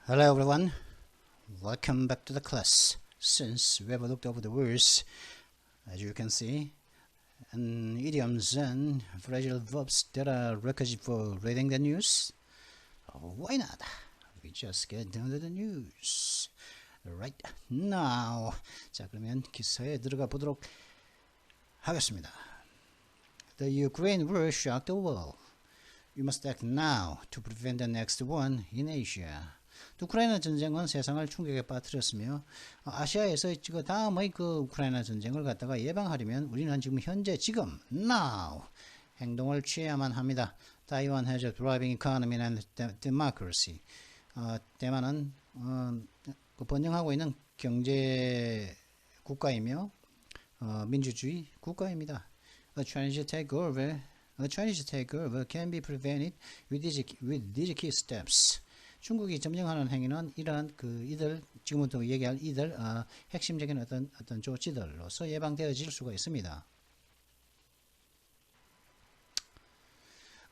Hello everyone, welcome back to the class. Since we have looked over the words, as you can see, and idioms and phrasal verbs that are requisite for reading the news, why not? We just get down to the news. Right now, 자 그러면 기사에 들어가 보도록 하겠습니다. The Ukraine war shocked the world. You must act now to prevent the next one in Asia. 우크라이나 전쟁은 세상을 충격에 빠뜨렸으며 아시아에서 다음의 그 우크라이나 전쟁을 갖다가 예방하려면 우리는 지금 현재 지금 now 행동을 취해야만 합니다. Taiwan has a thriving economy and democracy. 대만은 번영하고 있는 경제 국가이며 민주주의 국가입니다. A Chinese takeover can be prevented with these key steps. 중국이 점령하는 행위는 이러한 이들 지금부터 얘기할 이들 핵심적인 어떤 조치들로서 예방되어질 수가 있습니다.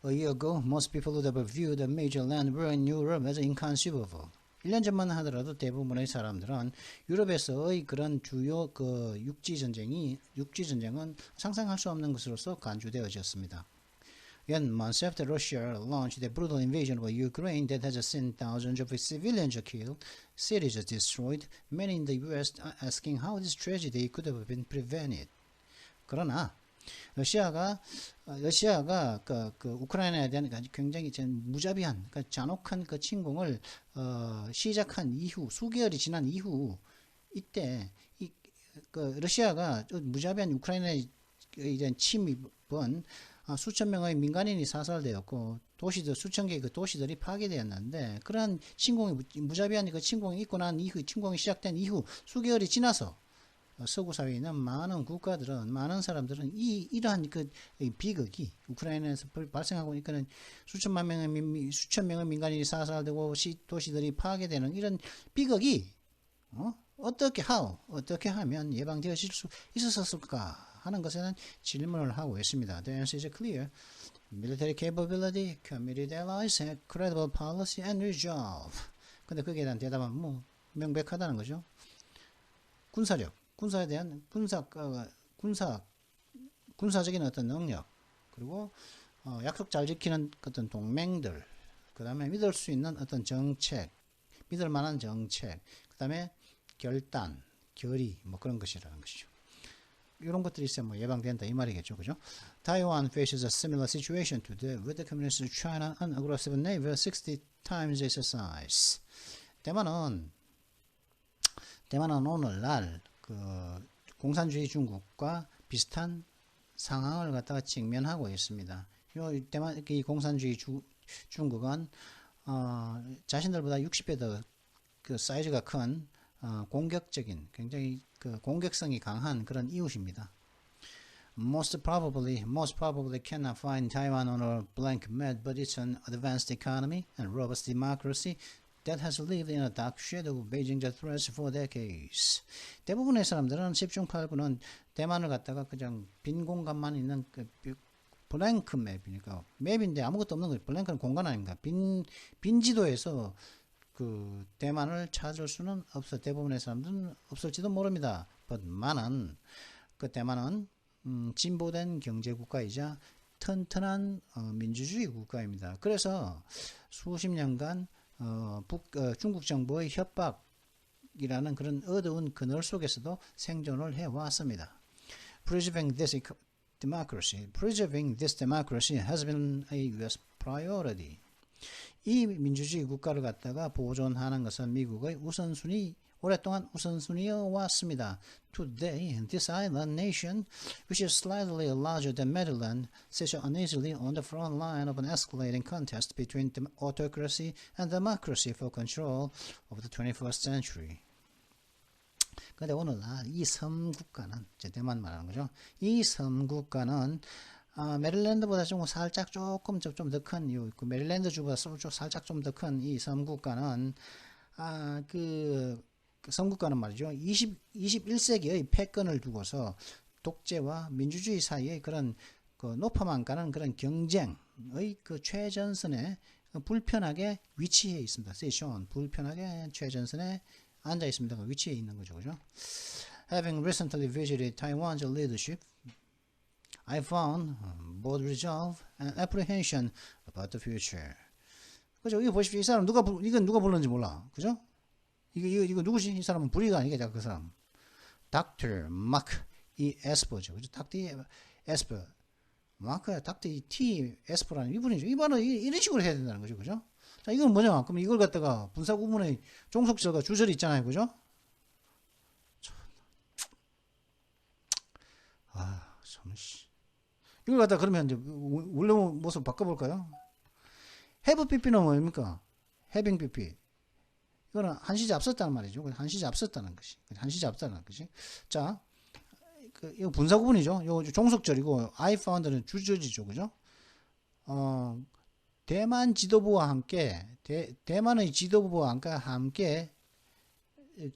A year ago, most people would have viewed a major land war in Europe as inconceivable. 1년 전만 하더라도 대부분의 사람들은 유럽에서의 그런 주요 육지 전쟁은 상상할 수 없는 것으로서 간주되어졌습니다. Yet months after Russia launched the brutal invasion of Ukraine that has seen thousands of civilians killed, cities destroyed, many in the U.S. are asking how this tragedy could have been prevented. 그러나 러시아가 우크라이나에 대한 굉장히 무자비한 잔혹한 침공을 시작한 이후 수개월이 지난 이후 이때 러시아가 무자비한 우크라이나에 대한 침입은 수천 명의 민간인이 사살되었고 수천 개의 도시들이 파괴되었는데 그러한 무자비한 침공이 있고 난 이후 침공이 시작된 이후 수개월이 지나서 서구 사회에 있는 많은 많은 사람들은 이러한 비극이 우크라이나에서 발생하고 있는 수천 명의 민간인이 사살되고 도시들이 파괴되는 이런 비극이 어떻게 하면 예방되어질 수 있었을까 하는 것에 대한 질문을 하고 있습니다. The answer is clear. Military capability, committed allies, credible policy, and resolve. 근데 거기에 대한 대답은 명백하다는 거죠. 군사에 대한 군사적인 어떤 능력, 그리고 약속 잘 지키는 어떤 동맹들, 그 다음에 믿을 수 있는 어떤 정책, 믿을 만한 정책, 그 다음에 결의, 그런 것이라는 것이죠. 이런 것들이 있으면 예방된다 이 말이겠죠, 그죠? Taiwan faces a similar situation today with the Communist China and aggressive neighbor 60 times its size. 대만은 오늘날 공산주의 중국과 비슷한 상황을 갖다가 직면하고 있습니다. 이 공산주의 중국은 자신들보다 60배 더 사이즈가 큰 공격적인 굉장히 공격성이 강한 그런 이웃입니다. Most probably cannot find Taiwan on a blank map, but it's an advanced economy and robust democracy that has lived in a dark shadow of Beijing's threats for decades. 대부분의 사람들은 10중 8구는 대만을 갖다가 그냥 빈 공간만 있는 블랭크 맵이니까 맵인데 아무것도 없는 거예요. 블랭크는 공간 아닙니까? 빈 지도에서 대만을 찾을 수는 없어. 대부분의 사람들은 없을지도 모릅니다. 많은 대만은 진보된 경제 국가이자 튼튼한 민주주의 국가입니다. 그래서 수십 년간 중국 정부의 협박이라는 그런 어두운 그늘 속에서도 생존을 해왔습니다. Preserving this democracy has been a U.S. priority. 이 민주주의 국가를 갖다가 보존하는 것은 미국의 오랫동안 우선순위여 왔습니다. Today, this island nation, which is slightly larger than Maryland, sits uneasily on the front line of an escalating contest between autocracy and democracy for control of the 21st century. 근데 오늘날 이 섬국가는, 대만 말하는 거죠. 이 섬국가는 메릴랜드보다 조금 더 큰, 메릴랜드 주보다 살짝 좀 더 큰 이 섬국가는, 섬국가는 말이죠. 21세기의 패권을 두고서 독재와 민주주의 사이의 그런 높아만 가는 그런 경쟁의 최전선에 불편하게 위치해 있습니다. station 불편하게 최전선에 앉아 있습니다. 위치해 있는 거죠, 그죠? Having recently visited Taiwan's leadership, I found both resolve and apprehension about the future. 그죠? 이거 보십시오. 이 사람 이건 누가 불렀는지 몰라. 그죠? 이거 누구지? 이 사람은 불이가 아니겠죠, 그 사람. Dr. Mark E. Esper죠. 그죠? Dr. Esper. 마크 닥터 T. Esper라는 이분이죠. 이분은 이런 식으로 해야 된다는 거죠. 그죠? 자, 이건 뭐냐? 그럼 이걸 갖다가 분사 구문의 종속절과 주절이 있잖아요. 그죠? 아, 참, 씨. 이걸 갖다 그러면 이제 원래 모습 바꿔볼까요? have pp는 뭡니까? having pp. 이거는 한 시제 앞섰다는 말이죠. 한 시제 앞섰다는 것이. 한 시제 앞섰다는 것이. 자, 이거 분사 구문이죠. 이거 종속절이고, I found는 주절이죠. 그죠? 대만 지도부와 함께, 대만의 지도부와 함께,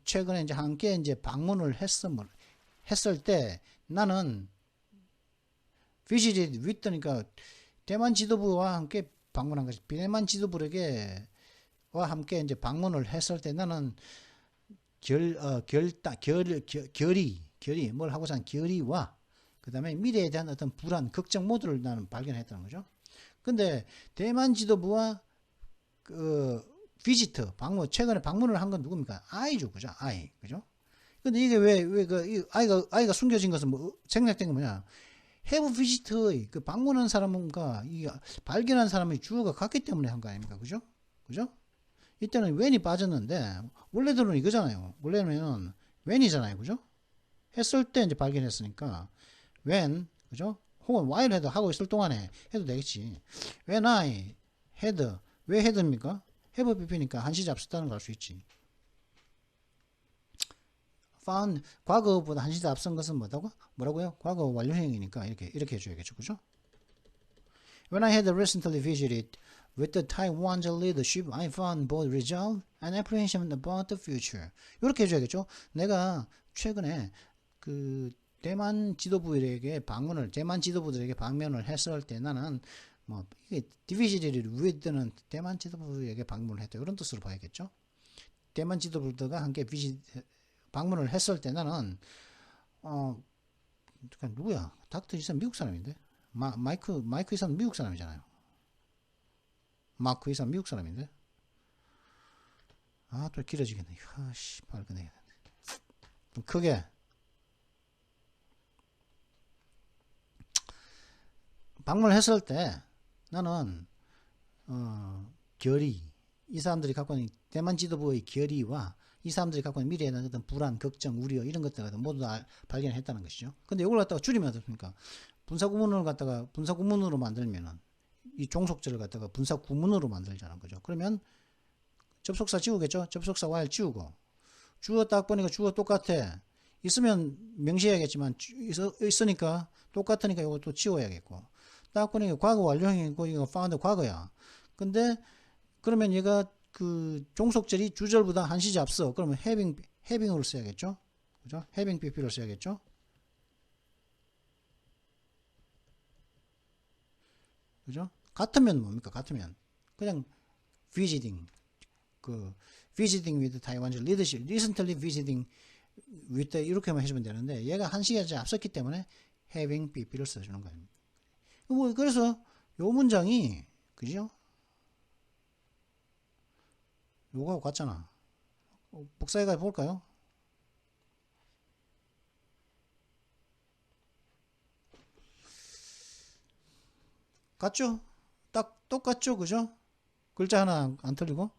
최근에 이제 함께 이제 방문을 했을 때, 나는 visited with니까 대만 지도부와 함께 방문한 것이, 대만 지도부에게 와 함께 이제 방문을 했을 때 나는 결의 뭘 하고자 하는 결의와 그 다음에 미래에 대한 어떤 불안, 걱정 모두를 나는 발견했다는 거죠. 근데 대만 지도부와 비지터 방문 최근에 방문을 한 건 누굽니까? I죠, 그죠? I, 그죠? 근데 이게 왜 I가 숨겨진 것은 생략된 건 뭐냐? have visit의 그 방문한 사람과 이 발견한 사람의 주어가 같기 때문에 한 거 아닙니까? 그죠? 그죠? 이때는 when이 빠졌는데 원래대로는 이거잖아요. 원래는 when이잖아요. 그죠? 했을 때 이제 발견했으니까 when, 그죠? 혹은 while 해도 하고 있을 동안에 해도 되겠지. when I had, 왜 had입니까? have pp니까 한시제 앞섰다는 걸 알 수 있지. found, 과거보다 한시제 앞선 것은 뭐라고요? 과거 완료형이니까 이렇게 해줘야겠죠. 그죠? When I had recently visited with the Taiwan's leadership, I found both resolve and apprehension about the future. 이렇게 해줘야겠죠. 내가 최근에 그 대만 지도부들에게 방문을 했을 때 나는 이게 divisioned with는 대만 지도부에게 방문을 했다. 이런 뜻으로 봐야겠죠. 대만 지도부들과 함께 방문을 했을 때 나는 누구야? 닥터 이 사람 미국 사람인데 마이크 이 사람 미국 사람이잖아요. 마크 이 사람 미국 사람인데 또 길어지겠네. 아씨 발끈해야 되는데 좀 크게 방문을 했을 때 나는 결의 이 사람들이 갖고 있는 대만 지도부의 결의와 이 사람들이 갖고 있는 미래에 대한 어떤 불안, 걱정, 우려 이런 것들을 모두 다 발견했다는 것이죠. 근데 이걸 갖다가 줄이면 어떻습니까? 분사 구문으로 만들면은 이 종속절을 갖다가 분사 구문으로 만들자는 거죠. 그러면 접속사 지우겠죠? 접속사 while 지우고 주어 딱 보니까 주어 똑같아. 있으면 명시해야겠지만 있으니까 똑같으니까 이거 또 지워야겠고 딱 보니까 과거 완료형이고 이거 found 과거야. 근데 그러면 얘가 그 종속절이 주절보다 한 시제 앞서. 그러면 having으로 써야겠죠? 그죠? having pp로 써야겠죠? 그죠? 같으면 뭡니까? 같으면 그냥 visiting with Taiwan's leadership, recently visiting with the 이렇게만 해주면 되는데 얘가 한 시간째 앞섰기 때문에 having pp를 써주는 거예요. 그래서 요 문장이 그죠? 요거하고 같잖아. 복사해가 볼까요? 같죠? 딱 똑같죠? 그죠? 글자 하나 안 틀리고.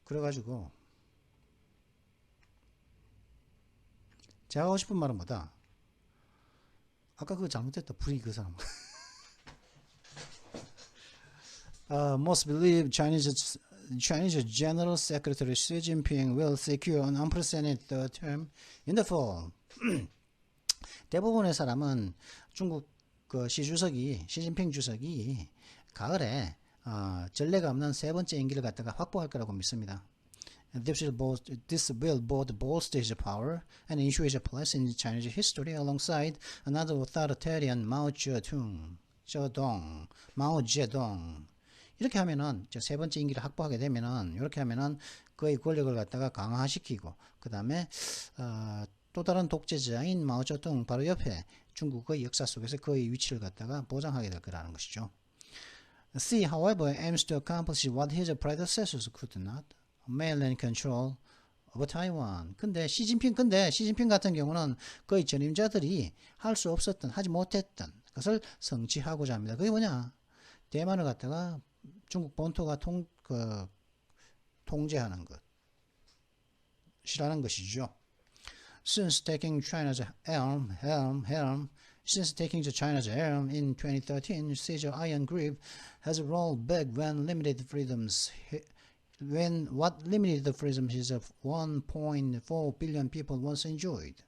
그래가지고 제가 하고 싶은 말은 뭐다? 아까 그거 잘못했다. 불이 그 사람. Most believe Chinese General Secretary Xi Jinping will secure an unprecedented term in the fall. 대부분의 사람은 중국 그 시진핑 주석이 가을에 전례가 없는 세 번째 임기를 갖다가 확보할 거라고 믿습니다. This will both bolster his power and ensure his place in Chinese history alongside another authoritarian Mao Zedong. 저동, 마오쩌둥. 이렇게 하면은 세 번째 임기를 확보하게 되면은 이렇게 하면은 그의 권력을 갖다가 강화시키고 그 다음에 또 다른 독재자인 마오쩌둥 바로 옆에 중국의 역사 속에서 그의 위치를 갖다가 보장하게 될 거라는 것이죠. Xi, however, aims to accomplish what his predecessors could not, mainland control over Taiwan. 근데 시진핑 같은 경우는 그의 전임자들이 할 수 없었던, 하지 못했던 것을 성취하고자 합니다. 그게 뭐냐? 대만을 갖다가 중국 본토가 통제하는 것이라는 것이죠. Since taking China's helm in 2013, Xi's iron grip has rolled back what limited freedoms his 1.4 billion people once enjoyed.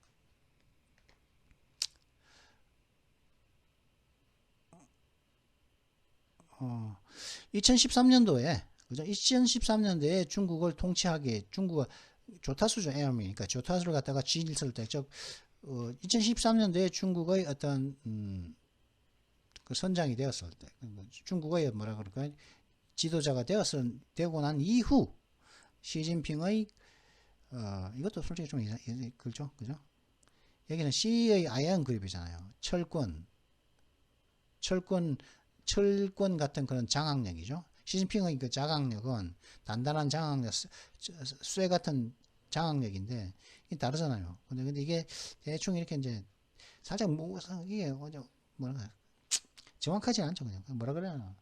2013년도에 그죠? 2013년도에 중국을 통치하기 중국은 조타수죠. 그러니까 조타수를 갖다가 지휘했을 때, 즉 2013년도에 중국의 어떤 그 선장이 되었을 때, 중국의 뭐라 그럴까요? 지도자가 되고 난 이후 시진핑의 이것도 솔직히 좀 그렇죠, 그죠? 여기는 C의 아이언 그립이잖아요. 철권 같은 그런 장악력이죠. 시진핑의 그 장악력은 단단한 장악력, 쇠 같은 장악력인데 이게 다르잖아요. 근데 이게 대충 이렇게 이제 살짝 이게 뭐랄까 정확하지 않죠. 그냥 뭐라 그래야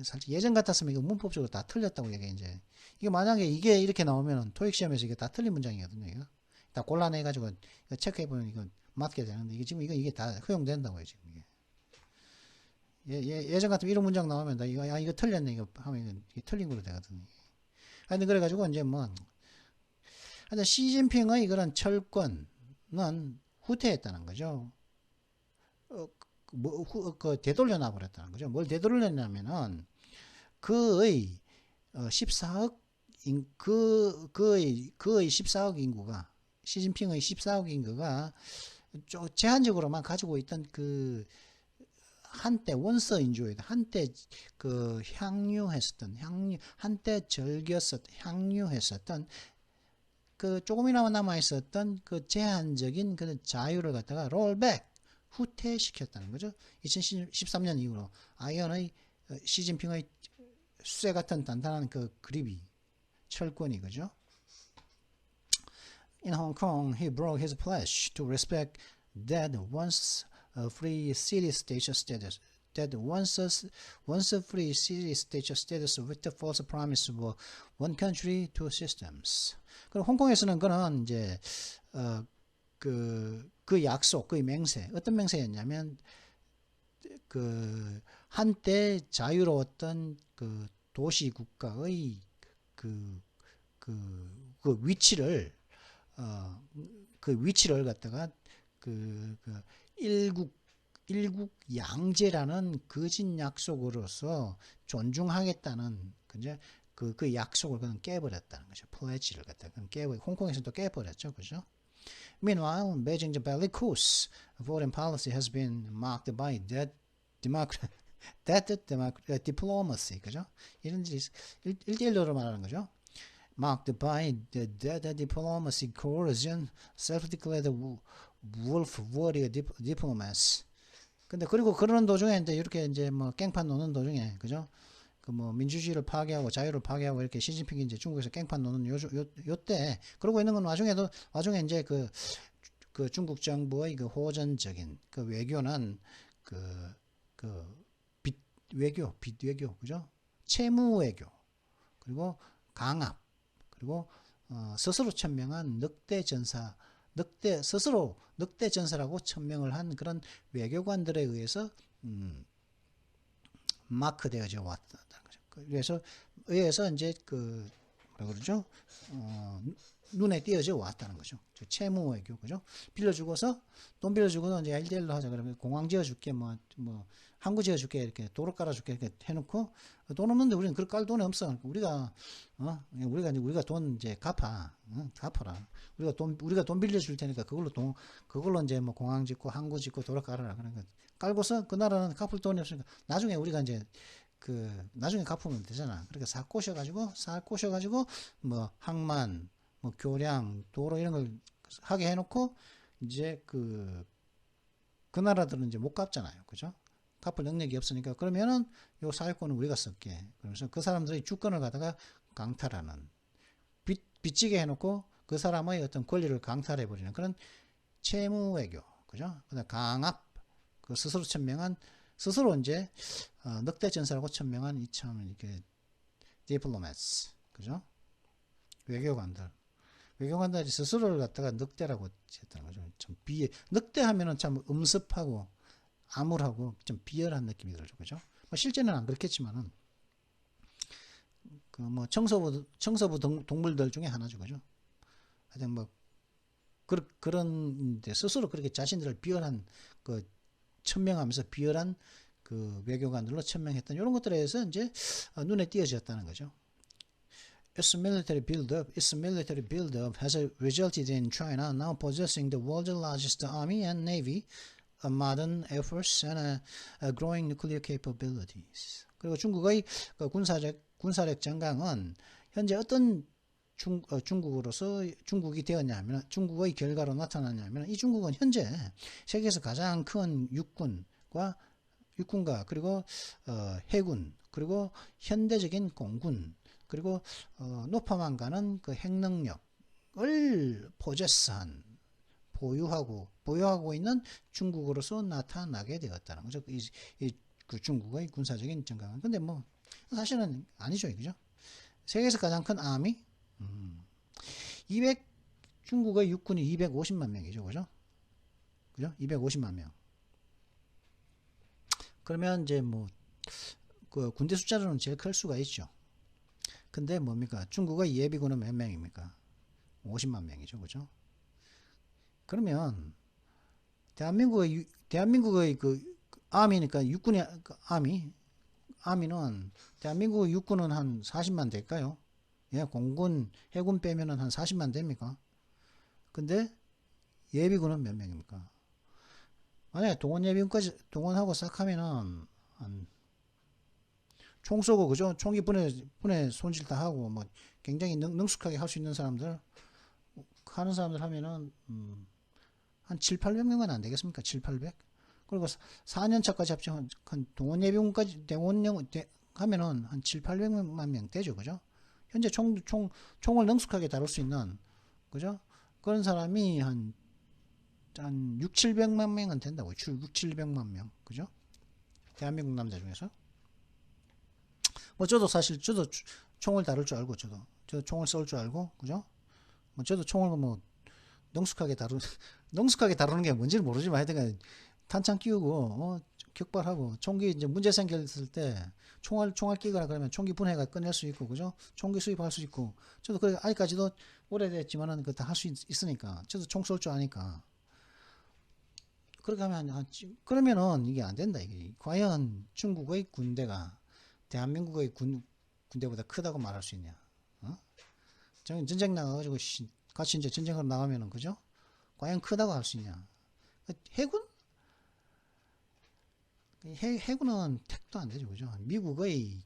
살짝 예전 같았으면 이거 문법적으로 다 틀렸다고 얘기 이제 이게 만약에 이게 이렇게 나오면 토익 시험에서 이게 다 틀린 문장이거든요. 이거 다 골라내 가지고 체크해 보면 이거 맞게 되는데 이게 지금 이게 다 허용된다고요 지금 이게. 예전 같으면 이런 문장 나오면 나 이거 틀렸네 이거 하면 이게 틀린 걸로 되거든요. 하여튼 그래가지고 이제 하여튼 시진핑의 그런 철권은 후퇴했다는 거죠. 되돌려 놔버렸다는 거죠. 뭘 되돌렸냐면은 그의 14억 그의 14억 인구가 시진핑의 14억 인구가 제한적으로만 가지고 있던 그 한때 원서 인조이드 한때 그 한때 향유했었던 그 조금이나마 남아 있었던 그 제한적인 그 자유를 갖다가 롤백 후퇴시켰다는 거죠. 2013년 이후로 아이언의 시진핑의 쇠 같은 단단한 그 그립이 철권이 그죠. In Hong Kong, he broke his pledge to respect that once a free city-state status. Once a free city-state status with the false promise of one country, two systems. 그럼 홍콩에서는 그는 이제 그 약속, 그 맹세, 어떤 맹세였냐면 그 한때 자유로웠던 그 도시 국가의 그 위치를 그 위치를 갖다가 그 일국 양제라는 거짓 약속으로서 존중하겠다는 그 약속을 그는 깨버렸다는 거죠. 플래지를 갖다가 홍콩에서도 깨버렸죠, 그죠? Meanwhile, Beijing's bellicose foreign policy has been marked by dead diplomacy, 그죠? 이런 일이 1대1로 말하는 거죠. Marked by the dead diplomacy, coercion, self-declared wolf warrior diplomats. 근데 그리고 그러는 도중에 이제 이렇게 이제 깽판 노는 도중에 그죠? 그 민주주의를 파괴하고 자유를 파괴하고 이렇게 시진핑이 이제 중국에서 깽판 노는 요때 그러고 있는 건 와중에 이제 그 중국 정부의 그 호전적인 그 외교는 빚 외교 그죠? 채무 외교 그리고 강압 그리고 스스로 천명한 늑대 전사라고 천명을 한 그런 외교관들에 마크되어져 왔다는 거죠. 그래서 의해서 이제 뭐라 그러죠? 눈에 띄어져 왔다는 거죠. 채무 외교, 그죠? 빌려주고서, 돈 빌려주고서 이제 LDR로 하자. 그러면 공항 지어줄게, 항구 지어줄게, 이렇게 도로 깔아줄게, 이렇게 해놓고, 돈 없는데 우리는 그걸 깔 돈이 없어. 그러니까 우리가 돈 이제 갚아라. 우리가 돈 빌려줄 테니까 그걸로 이제 뭐 공항 짓고, 항구 짓고, 도로 깔아라. 그러니까 깔고서 그 나라는 갚을 돈이 없으니까 나중에 우리가 이제 나중에 갚으면 되잖아. 그러니까 싹 꼬셔가지고, 뭐, 항만, 뭐, 교량, 도로 이런 걸 하게 해놓고, 이제 그 나라들은 이제 못 갚잖아요. 그죠? 갚을 능력이 없으니까. 그러면은 요 사회권은 우리가 쓸게. 그래서 그 사람들이 주권을 갖다가 강탈하는. 빚지게 해놓고 그 사람의 어떤 권리를 강탈해버리는 그런 채무 외교. 그죠? 그다음 강압. 스스로 이제 늑대 전사라고 천명한 이참 이렇게 디플로마츠, 그죠? 외교관들이 스스로를 갖다가 늑대라고 했다는 거죠. 좀 늑대하면은 참 음습하고 암울하고 좀 비열한 느낌이 들죠, 그죠? 뭐 실제는 안 그렇겠지만은 그 뭐 청소부 동물들 중에 하나죠, 그죠? 하여튼 뭐 그런 스스로 그렇게 자신들을 비열한 천명하면서 비열한 그 외교관들로 천명했던 이런 것들에 의해서 이제 눈에 띄어졌다는 거죠. Its military buildup has resulted in China now possessing the world's largest army and navy, a modern air force, and a growing nuclear capabilities. 그리고 중국의 군사력 정강은 현재 어떤 중국이 되었냐면 중국의 결과로 나타났냐면 이 중국은 현재 세계에서 가장 큰 육군과 그리고 해군 그리고 현대적인 공군 그리고 높아만 가는 그 핵능력을 보유하고 있는 중국으로서 나타나게 되었다는 거죠. 그 중국의 군사적인 정강은. 근데 뭐 사실은 아니죠, 그죠? 세계에서 가장 큰 아미 중국의 육군이 250만 명이죠, 그죠? 250만 명. 그러면 이제 뭐 그 군대 숫자로는 제일 클 수가 있죠. 근데 뭡니까? 중국의 예비군은 몇 명입니까? 50만 명이죠, 그죠? 그러면 대한민국의 그 아미니까 육군이 아미는 대한민국의 육군은 한 40만 될까요? 예, 공군, 해군 빼면은 한 40만 됩니까? 근데 예비군은 몇 명입니까? 만약에 동원예비군까지 동원하고 싹 하면은 총 쏘고 그죠? 총기 분해 손질 다 하고 뭐 굉장히 능숙하게 할 수 있는 사람들 하면은 한 7, 800명은 안 되겠습니까? 7, 800? 그리고 4년 차까지 합치면 동원예비군까지 하면은 한 7, 800만 명 되죠, 그죠? 현재 총을 능숙하게 다룰 수 있는, 그죠? 그런 사람이 한 6, 700만 명은 된다고. 6, 700만 명. 그죠? 대한민국 남자 중에서. 뭐, 저도 총을 다룰 줄 알고, 저도 총을 쏠 줄 알고, 그죠? 뭐, 저도 총을 능숙하게 다루는 게 뭔지는 모르지만 하여튼 탄창 끼우고, 격발하고, 총기 이제 문제 생겼을 때, 총알 끼거나 그러면 총기 분해가 끝낼 수 있고, 그죠? 총기 수입할 수 있고, 저도 아직까지도 오래됐지만은 그 다 할 수 있으니까, 저도 총 쏠 줄 아니까. 그렇게 하면, 그러면은 이게 안 된다, 이게. 과연 중국의 군대가 대한민국의 군대보다 크다고 말할 수 있냐? 전쟁 나가가지고, 같이 이제 전쟁으로 나가면은, 그죠? 과연 크다고 할 수 있냐? 해군은 택도 안 되죠, 그죠? 미국의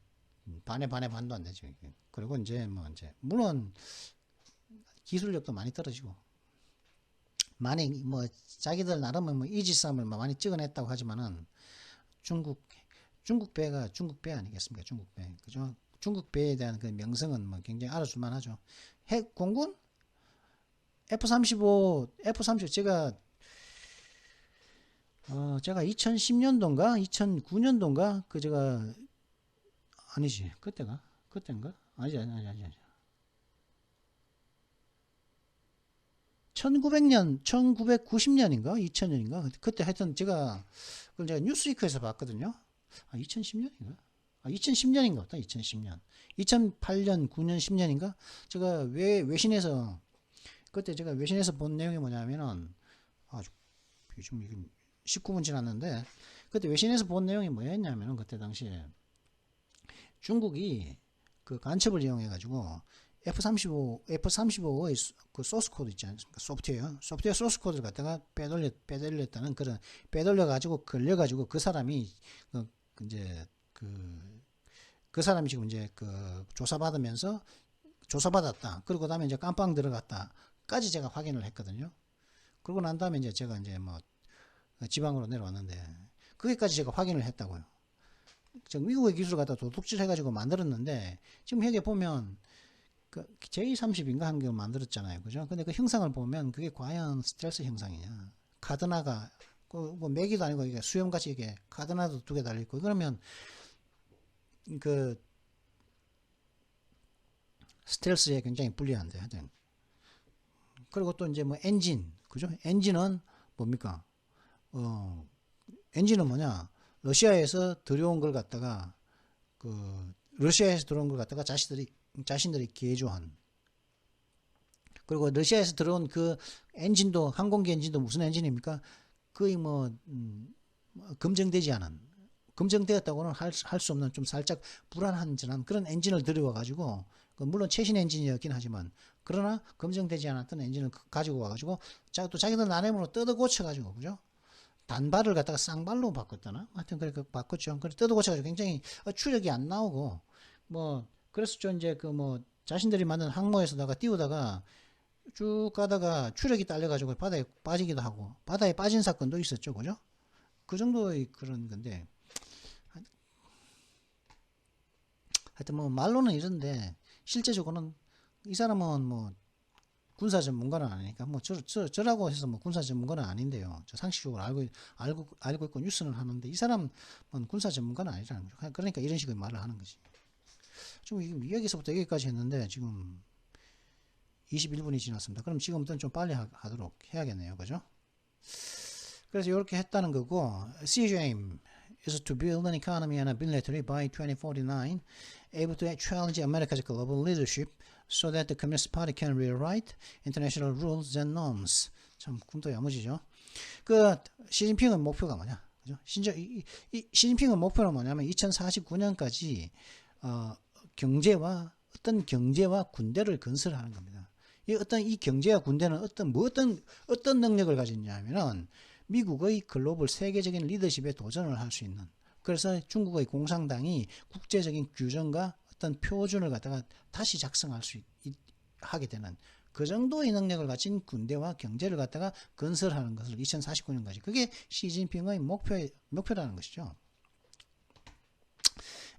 반도 안 되죠. 그리고 물론 기술력도 많이 떨어지고, 많이 뭐 자기들 나름은 뭐 이지스함을 많이 찍어냈다고 하지만은 중국 배 아니겠습니까? 중국 배, 그죠? 중국 배에 대한 그 명성은 뭐 굉장히 알아줄만 하죠. 공군 F-35 제가 2010년도인가 2009년도인가 아니지 그때인가 아니지 1990년인가 2000년인가 그때 하여튼 그걸 제가 뉴스위크에서 봤거든요. 2010년인가 2010년인가 보다. 2010년 2008년 9년 10년인가 제가 외신에서 그때 제가 외신에서 본 내용이 뭐냐면은 지금 이게 19분 지났는데 그때 외신에서 본 내용이 뭐였냐면은 그때 당시에 중국이 그 간첩을 이용해 가지고 F-35의 그 소스 코드 있지 않습니까? 소프트웨어 소스 코드를 갖다가 빼돌렸다는 그런 빼돌려 가지고 걸려 가지고 그 사람이 이제 그 사람이 지금 이제 그 조사받았다. 그리고 그다음에 이제 깜빵 들어갔다까지 제가 확인을 했거든요. 그러고 난 다음에 이제 제가 이제 뭐 지방으로 내려왔는데 거기까지 제가 확인을 했다고요. 미국의 기술을 갖다 도둑질 해가지고 만들었는데 지금 여기 보면 그 J30인가 한 개 만들었잖아요, 그죠? 근데 그 형상을 보면 그게 과연 스텔스 형상이냐? 카드나가 뭐 매기도 아니고 이게 수염같이 이게 카드나도 2개 달려 있고 그러면 그 스텔스에 굉장히 불리한데 하여튼. 그리고 또 이제 뭐 엔진, 그죠? 엔진은 뭡니까? 엔진은 뭐냐? 러시아에서 들여온 걸 갖다가 자신들이 개조한. 그리고 러시아에서 들어온 그 엔진도 항공기 엔진도 무슨 엔진입니까? 거의 검증되지 않은, 검증되었다고는 할 수 없는 좀 살짝 불안한 그런 엔진을 들여와 가지고 물론 최신 엔진이었긴 하지만 그러나 검증되지 않았던 엔진을 가지고 와가지고 또 자기들 나름으로 뜯어 고쳐가지고 그죠? 단발을 갖다가 쌍발로 바꿨다나? 하여튼 그렇게 바꿨죠. 그래 뜯어 고쳐가지고 굉장히 추력이 안 나오고 뭐 그래서 이제 그 뭐 자신들이 만든 항모에서다가 띄우다가 쭉 가다가 추력이 딸려가지고 바다에 빠지기도 하고 바다에 빠진 사건도 있었죠, 그죠? 그 정도의 그런 건데 하여튼 뭐 말로는 이런데 실제적으로는 이 사람은 뭐 군사 전문가는 아니니까 뭐 저라고 해서 뭐 군사 전문가는 아닌데요. 저 상식적으로 알고 있고 뉴스는 하는데 이 사람은 군사 전문가는 아니라는 거죠. 그러니까 이런 식의 말을 하는 거지. 지금 여기서부터 여기까지 했는데 지금 21분이 지났습니다. 그럼 지금부터는 좀 빨리 하도록 해야겠네요. 그죠? 그래서 이렇게 했다는 거고 Xi's aim is to build an economy and a military by 2049 able to challenge America's global leadership so that the Communist Party can rewrite international rules and norms. 참 꿈도 야무지죠. 그 시진핑의 목표가 뭐냐? 그죠? 시진핑의 목표는 뭐냐면 2049년까지 어떤 경제와 군대를 건설하는 겁니다. 이 경제와 군대는 어떤 능력을 가졌냐면은 미국의 글로벌 세계적인 리더십에 도전을 할 수 있는. 그래서 중국의 공산당이 국제적인 규정과 어떤 표준을 갖다가 다시 작성할 수 하게 되는 그 정도의 능력을 가진 군대와 경제를 갖다가 건설하는 것을 2049년까지 그게 시진핑의 목표라는 것이죠.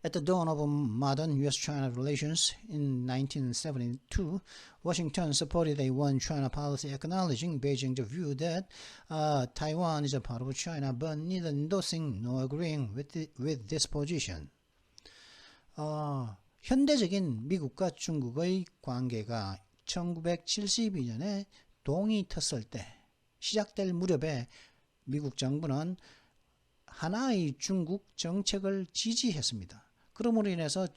At the dawn of modern U.S.-China relations in 1972, Washington supported a one-China policy acknowledging Beijing's view that Taiwan is a part of China, but neither endorsing nor agreeing with this position. 현대적인 미국과 중국의 관계가 1972년에 동이 텄을 때 시작될 무렵에 미국 정부는 하나의 중국 정책을 지지했습니다. 그러면서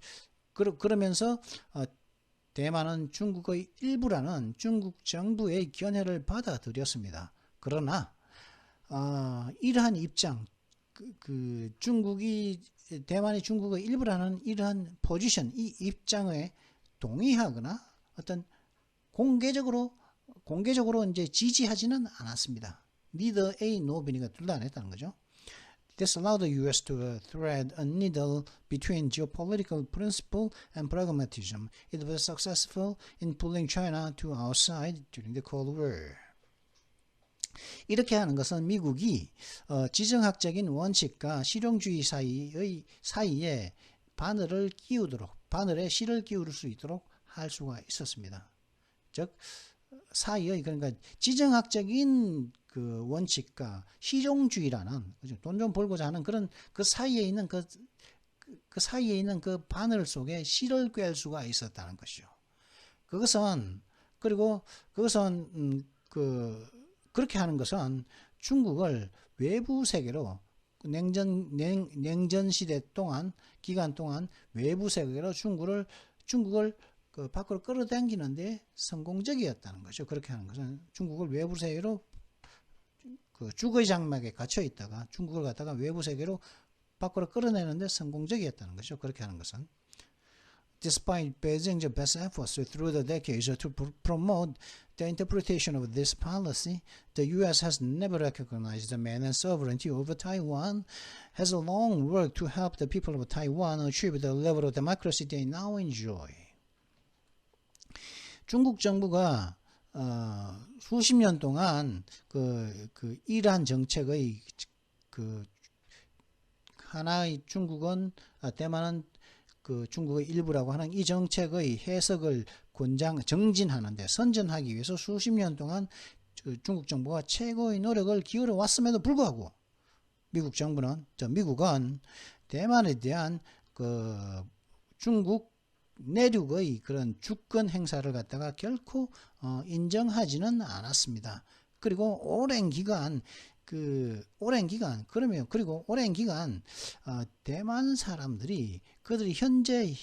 대만은 중국의 일부라는 중국 정부의 견해를 받아들였습니다. 그러나 이러한 입장, 대만이 중국의 일부라는 이러한 포지션, 이 입장에 동의하거나 어떤 공개적으로 이제 지지하지는 않았습니다. Neither A nor B니까 둘 다 안 했다는 거죠. This allowed the U.S. to thread a needle between geopolitical principle and pragmatism. It was successful in pulling China to our side during the Cold War. 이렇게 하는 것은 미국이 지정학적인 원칙과 실용주의 사이에 바늘에 실을 끼울 수 있도록 할 수가 있었습니다. 즉 그러니까 지정학적인 그 원칙과 실용주의라는 돈 좀 벌고자 하는 그런 그 사이에 있는 그 사이에 있는 그 바늘 속에 실을 꿰을 수가 있었다는 것이죠. 그것은 그렇게 하는 것은 중국을 외부 세계로 냉전 시대 기간 동안 외부 세계로 중국을 그 밖으로 끌어당기는데 성공적이었다는 거죠. 그렇게 하는 것은 중국을 외부 세계로 그 죽의 장막에 갇혀 있다가 중국을 갖다가 외부 세계로 밖으로 끌어내는데 성공적이었다는 거죠. 그렇게 하는 것은. Despite Beijing's best efforts through the decades to promote the interpretation of this policy, the U.S. has never recognized the mainland sovereignty over Taiwan, has long worked to help the people of Taiwan achieve the level of democracy they now enjoy. 중국 정부가 수십 년 동안 그 이러한 정책의 그 하나의 중국은 대만은 그 중국의 일부라고 하는 이 정책의 해석을 정진하는데 선전하기 위해서 수십 년 동안 중국 정부가 최고의 노력을 기울여 왔음에도 불구하고 미국은 대만에 대한 그 중국 내륙의 그런 주권 행사를 갖다가 결코 인정하지는 않았습니다. 그리고 오랜 기간 대만 사람들이 그들이 현재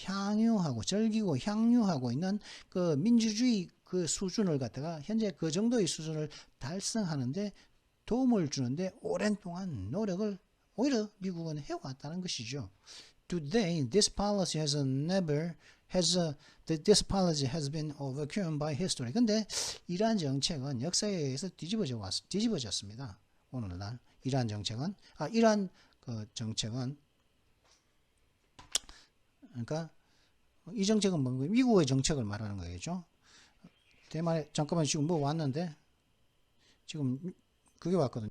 즐기고 향유하고 있는 그 민주주의 그 수준을 갖다가 현재 그 정도의 수준을 달성하는데 도움을 주는데 오랜 동안 노력을 오히려 미국은 해왔다는 것이죠. Today, this policy has been overcome by history. 근데 이러한 정책은 역사에 의해서 뒤집어졌습니다. 오늘날 이러한 정책은 그러니까 이 정책은 뭔가 미국의 정책을 말하는 거겠죠. 대만에 잠깐만 지금 뭐 왔는데 지금 그게 왔거든요.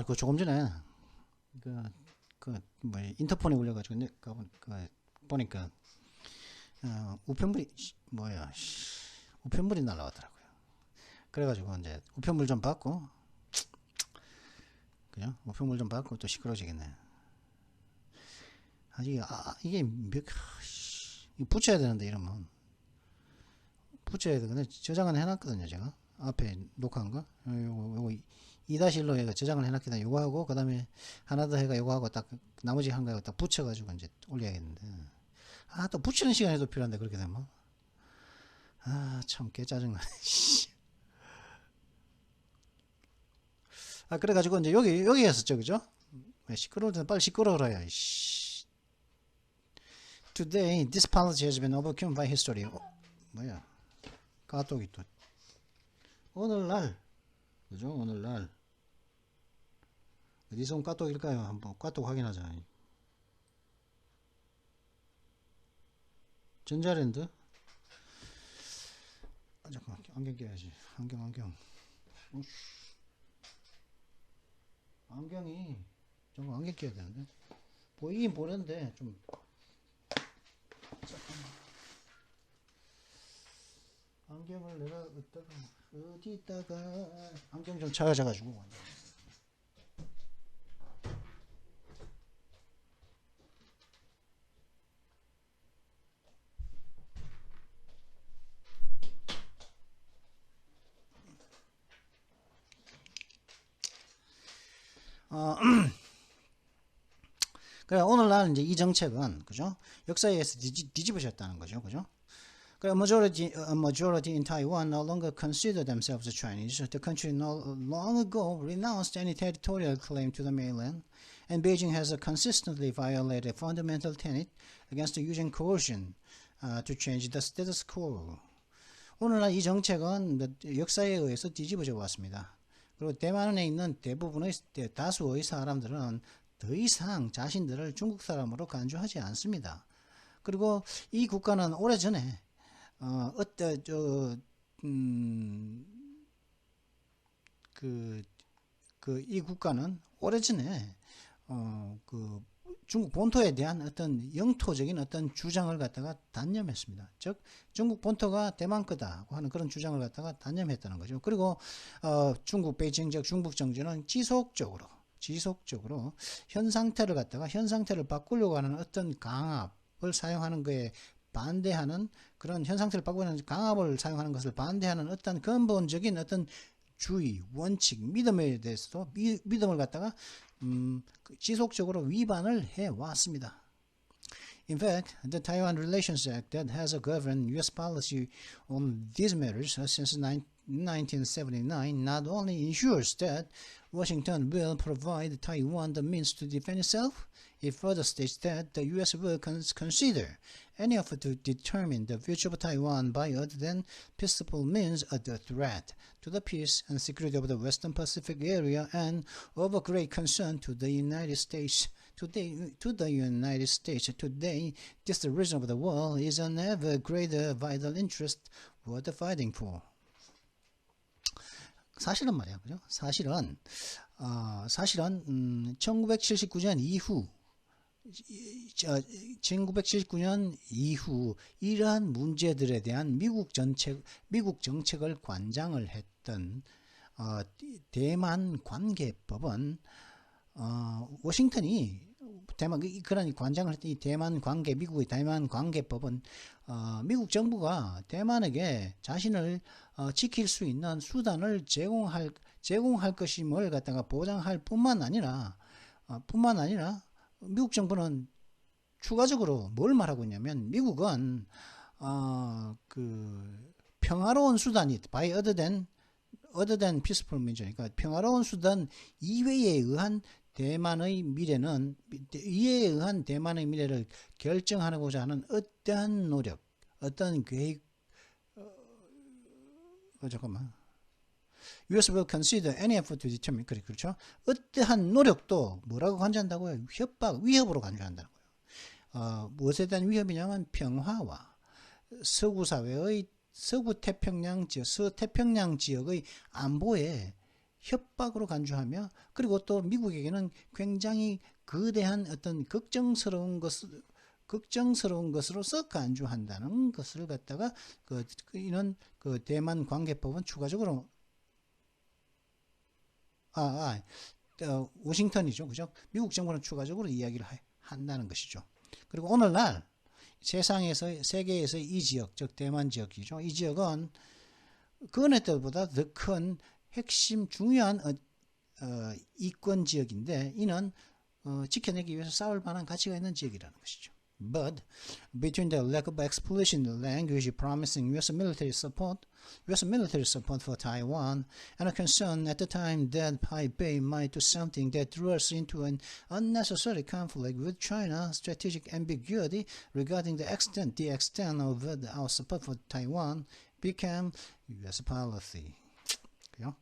그 조금 전에 인터폰에 울려가지고 보니까 우편물이 날라왔더라고요. 그래가지고 이제 우편물 좀 받고 그죠? 우편물 좀 받고 또 시끄러워지겠네. 이게 붙여야 되는데 이러면 붙여야 돼. 근데 저장은 해놨거든요. 제가 앞에 녹화한 거 요거 2-1로 해가 저장을 해놨거든요. 요거 하고 그 다음에 하나 더 해가 요거 하고 딱 나머지 한 거 딱 붙여가지고 이제 올려야겠는데 또 붙이는 시간이 또 필요한데 그렇게 되면 참 개 짜증나. 그래가지고 이제 여기 했었죠, 그죠? 시끄러울 때는 빨리 시끄러워라. Today, this policy has been overcome by history. 까똑이 또 오늘날 그죠? 오늘날 어디서 온 까똑일까요? 한번 까똑 확인하자. 전자랜드. 잠깐만 안경 껴야지. 안경이 저거 안경 껴야 되는데 보이긴 보는데 좀 잠깐만. 안경을 내가 어디다가 안경 좀 찾아가지고 그래 오늘날 이제 이 정책은 그죠? 역사에 의해서 뒤집어졌다는 거죠, 그죠? A majority in Taiwan no longer consider themselves Chinese. The country long ago renounced any territorial claim to the mainland, and Beijing has consistently violated a fundamental tenet against using coercion to change the status quo. 오늘날 이 정책은 역사에 의해서 뒤집어져 왔습니다. 그리고 대만에 있는 다수의 사람들은 더 이상 자신들을 중국 사람으로 간주하지 않습니다. 그리고 이 국가는 오래전에 이 국가는 오래전에 그 중국 본토에 대한 어떤 영토적인 어떤 주장을 갖다가 단념했습니다. 즉 중국 본토가 대만 거다고 하는 그런 주장을 갖다가 단념했다는 거죠. 그리고 중국 베이징 즉 중국 정부는 지속적으로 현 상태를 바꾸려고 하는 어떤 강압을 사용하는 거에 반대하는 그런 현 상태를 바꾸는 강압을 사용하는 것을 반대하는 어떤 근본적인 어떤 주의, 원칙, 믿음에 대해서도 믿음을 갖다가 지속적으로 위반을 해 왔습니다. In fact, the Taiwan Relations Act that has governed U.S. policy on these matters since 1979 not only ensures that Washington will provide Taiwan the means to defend itself, it further states that the U.S. will consider any effort to determine the future of Taiwan by other than peaceful means a threat to the peace and security of the Western Pacific area and of great concern to the United States. Today, this region of the world is an ever greater vital interest worth fighting for. 사실은 말이야, 그죠? 사실은 1979년 이후 1979년 이후 이러한 문제들에 대한 미국 정책을 관장을 했던 대만 관계법은 워싱턴이 그런 관장을 했던 이 미국의 대만 관계법은 미국 정부가 대만에게 자신을 지킬 수 있는 수단을 제공할 것임을 갖다가 보장할 뿐만 아니라 미국 정부는 추가적으로 뭘 말하고 있냐면 미국은 그 평화로운 수단이 by other than peaceful means, 그러니까 평화로운 수단 이외에 의한 대만의 미래를 결정하고자 하는 어떠한 노력, 어떤 계획, U.S. will consider any effort to determine, 그렇죠? 어떠한 노력도 뭐라고 간주한다고요? 위협으로 간주한다는 거예요. 무엇에 대한 위협이냐면 평화와 서태평양 지역의 안보에 협박으로 간주하며, 그리고 또 미국에게는 굉장히 거대한 어떤 걱정스러운 것으로서 간주한다는 것을 갖다가 이런 대만 관계법은 추가적으로 워싱턴이죠, 그죠? 미국 정부는 추가적으로 이야기를 한다는 것이죠. 그리고 오늘날 세계에서 이 지역, 즉 대만 지역이죠. 이 지역은 그 어느 때보다 더 큰 핵심 중요한 이권 지역인데 이는 지켜내기 위해서 싸울 만한 가치가 있는 지역이라는 것이죠. But between the lack of exploration in the language promising U.S. military support for Taiwan and a concern at the time that Taipei might do something that drew us into an unnecessary conflict with China, strategic ambiguity regarding the extent of our support for Taiwan became U.S. policy. 그죠?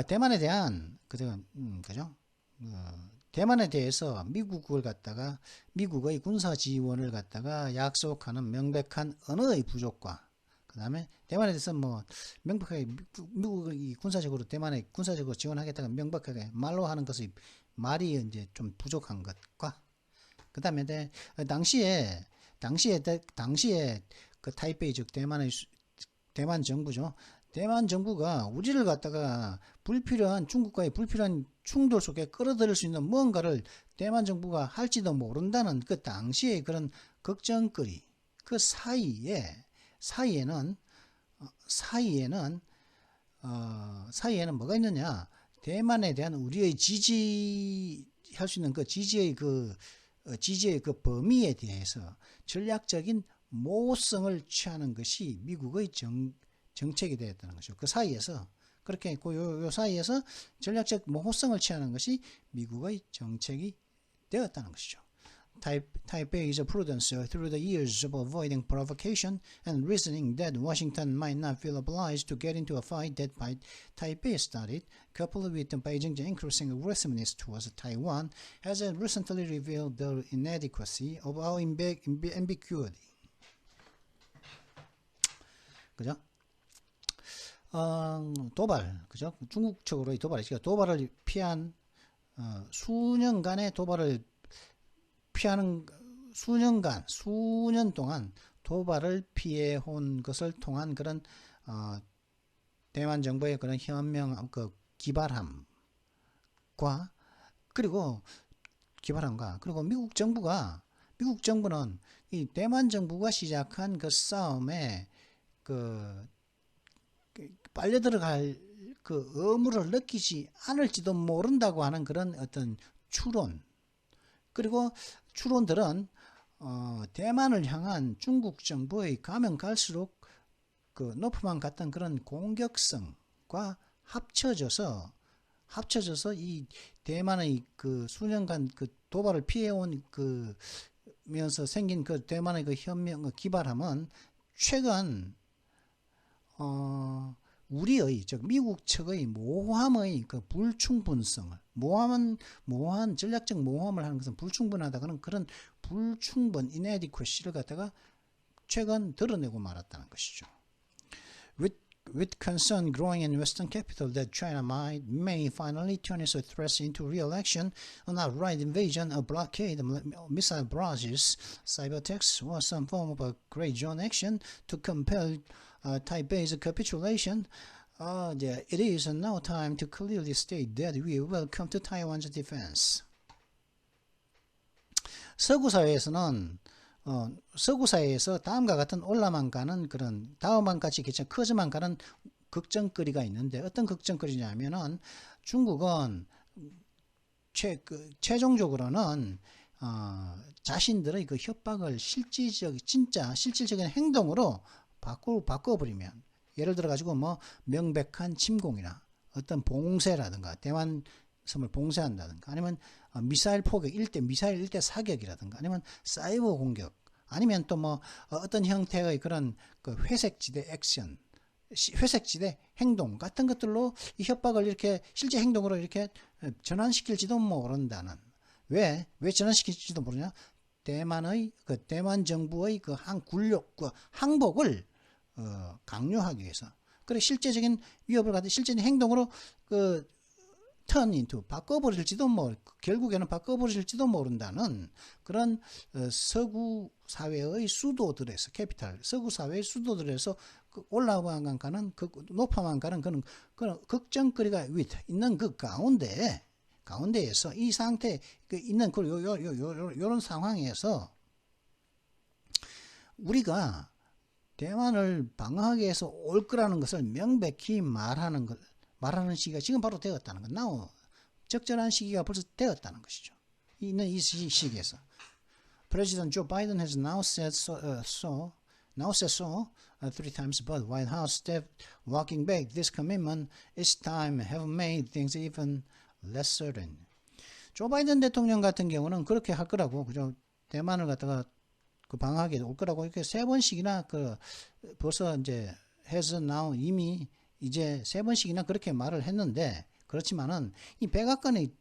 대만에 대한 그죠? 대만에 대해서 미국의 군사 지원을 갖다가 약속하는 명백한 언어의 부족과, 그 다음에 대만에 대해서 명백하게 미국이 대만에 군사적으로 지원하겠다가 명백하게 말로 하는 것이 말이 이제 좀 부족한 것과, 그 다음에 당시에 그 타이페이 즉 대만 정부죠. 대만 정부가 우리를 갖다가 중국과의 불필요한 충돌 속에 끌어들일 수 있는 뭔가를 대만 정부가 할지도 모른다는 그 당시의 그런 걱정거리, 그 사이에는 뭐가 있느냐? 대만에 대한 우리의 지지할 수 있는 지지의 범위에 대해서 전략적인 모호성을 취하는 것이 미국의 정책이 되었다는 것이죠. 그 사이에서 그렇게 요 사이에서 전략적 모호성을 취하는 것이 미국의 정책이 되었다는 것이죠. Taipei's prudence through the years of avoiding provocation and reasoning that Washington might not feel obliged to get into a fight that Taipei started, coupled with Beijing's increasing aggressiveness towards Taiwan, has recently revealed the inadequacy of our ambiguity. 그죠? 도발, 그죠? 중국 측으로의 도발을 피한 수년간의 도발을 피하는 수년 동안 도발을 피해온 것을 통한 그런 대만 정부의 그런 현명 기발함과 그리고 미국 정부는 이 대만 정부가 시작한 그 싸움에 빨려 들어갈 의무를 느끼지 않을지도 모른다고 하는 그런 어떤 추론, 그리고 추론들은 대만을 향한 중국 정부의 가면 갈수록 그 높이만 갔던 그런 공격성과 합쳐져서 이 대만의 그 수년간 그 도발을 피해온 그 면서 생긴 그 대만의 그 현명 그 기발함은 최근 우리의 즉 미국 측의 모함의 그 불충분성을 모호한 전략적 모함을 하는 것은 불충분하다는 그런 불충분 inadequacy를 갖다가 최근 드러내고 말았다는 것이죠. With concern growing in Western capital that China may finally turn its threats into real action, an outright invasion, a blockade, missile barrages, cyber attacks, or some form of a Grey Zone action to compel Taipei's capitulation, it is now time to clearly state that we welcome to Taiwan's defense. 서구 사회에서 다음과 같은 올라만 가는 그런 다음만 같이 커져만 가는 걱정거리가 있는데 어떤 걱정거리냐면은 중국은 최종적으로는 자신들의 그 협박을 실질적인 행동으로 바꿔버리면 예를 들어 가지고 뭐 명백한 침공이나 어떤 봉쇄라든가 대만 섬을 봉쇄한다든가 아니면 미사일 포격 미사일 1대 사격이라든가 아니면 사이버 공격 아니면 또 뭐 어떤 형태의 그런 그 회색지대 액션 회색지대 행동 같은 것들로 이 협박을 이렇게 실제 행동으로 이렇게 전환시킬지도 모른다는 왜 전환시킬지도 모르냐 대만 정부의 그 항복을 강요하기 위해서 그래 실제적인 위협을 가진 실제적인 행동으로 그 turn into 결국에는 바꿔버릴지도 모른다는 그런 서구 사회의 수도들에서 서구 사회의 수도들에서 올라만 가는 높아만 가는 그런 걱정거리가 있는 그 가운데에서 이 상태 있는 요런 상황에서 우리가 대만을 방어하기 위해서 올 거라는 것을 명백히 말하는 시기가 지금 바로 되었다는 것. 적절한 시기가 벌써 되었다는 것이죠. 이 시기에서. President Joe Biden has now said so 3 times, but White House staff walking back this commitment each time have made things even less certain. 조 바이든 대통령 같은 경우는 그렇게 할 거라고, 그죠? 대만을 갖다가 그 방어하게 올 거라고 이렇게 3번씩이나 벌써 이제 has now 이미 이제 3번씩이나 그렇게 말을 했는데 그렇지만은 이 백악관의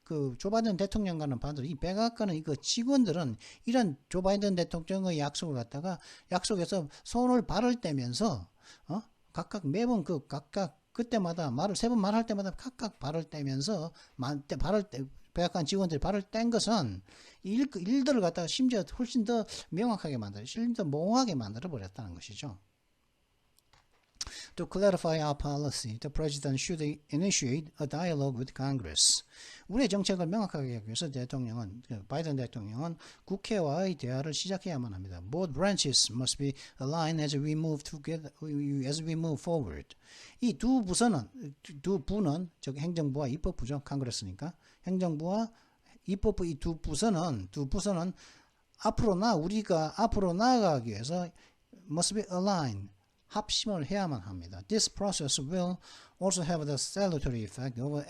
그 조 바이든 대통령과는 반대로 이 백악관의 그 직원들은 이런 조 바이든 대통령의 약속을 갖다가 약속에서 손을 발을 떼면서 각각 매번 그때마다 말을 3번 말할 때마다 각각 발을 떼면서 백악관 직원들이 발을 뗀 것은 일들을 갖다가 심지어 훨씬 더 명확하게 훨씬 더 모호하게 만들어 버렸다는 것이죠. To clarify our policy, the President should initiate a dialogue with Congress. 우리의 정책을 명확하게 하기 위해서 바이든 대통령은 국회와의 대화를 시작해야만 합니다. Both branches must be aligned as we move forward. 이 두 부는 즉 행정부와 입법부죠. 컨그레스니까 행정부와 입법부 이 두 부서는 우리가 앞으로 나아가기 위해서 must be aligned. 합심을 해야만 합니다. This process will also have the salutary effect of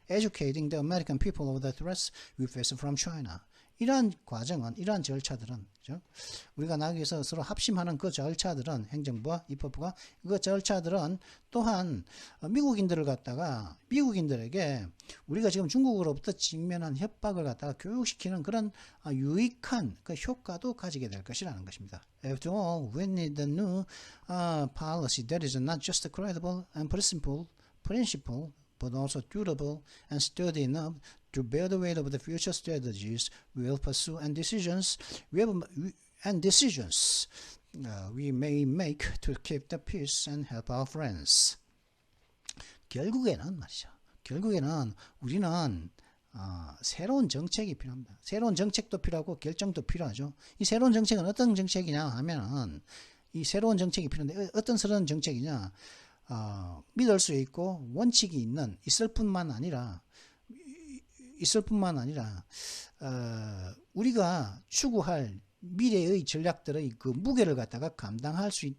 educating the American people of the threats we face from China. 이러한 절차들은, 그죠? 우리가 나기 위해서 서로 합심하는 그 절차들은, 행정부와 입법부가 그 절차들은 또한 미국인들에게 우리가 지금 중국으로부터 직면한 협박을 갖다가 교육시키는 그런 유익한 그 효과도 가지게 될 것이라는 것입니다. After all, we need a new policy that is not just credible and principled, but also durable and sturdy enough to bear the weight of the future strategies we will pursue and decisions we may make to keep the peace and help our friends. 결국에는 우리는 새로운 정책이 필요합니다. 새로운 정책도 필요하고 결정도 필요하죠. 이 새로운 정책은 어떤 정책이냐 하면은 이 새로운 정책이 필요한데 어떤 새로운 정책이냐? 믿을 수 있고 원칙이 있을 뿐만 아니라 있을 뿐만 아니라 우리가 추구할 미래의 전략들의 그 무게를 갖다가 감당할 수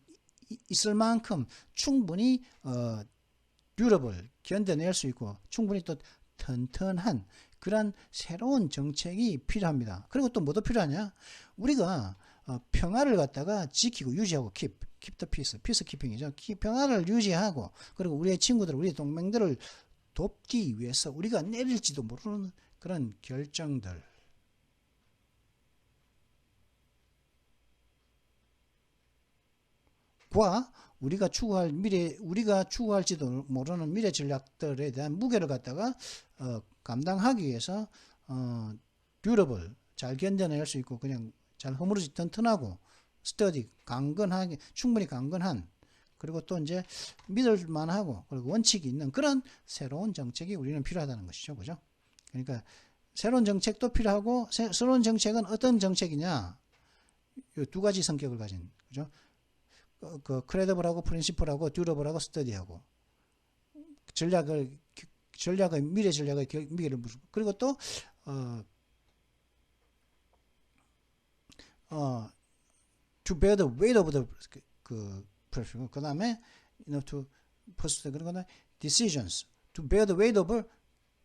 있을 만큼 충분히 듀러블 견뎌낼 수 있고 충분히 또 튼튼한 그런 새로운 정책이 필요합니다. 그리고 또 뭐도 필요하냐? 우리가 평화를 갖다가 지키고 유지하고 keep the peace, peacekeeping이죠. 평화를 유지하고 그리고 우리의 친구들, 우리의 동맹들을 돕기 위해서 우리가 내릴지도 모르는 그런 결정들. 과 우리가 추구할지도 모르는 미래 전략들에 대한 무게를 갖다가 감당하기 위해서 듀러블 잘 견뎌낼 수 있고 그냥 잘 허물어지 튼튼하고 스터디 강건하게 충분히 강건한 그리고 또 이제 믿을 만하고 그리고 원칙이 있는 그런 새로운 정책이 우리는 필요하다는 것이죠. 그죠? 그러니까 새로운 정책도 필요하고 새로운 정책은 어떤 정책이냐? 이 두 가지 성격을 가진 그죠? 그 크레더블하고 프린시플하고 듀러블하고 스터디하고 전략의 미래 전략의 미래를 무슨 그리고 또 to bear the weight of the pressure 그 다음에 to post 그리고 decisions to bear the weight of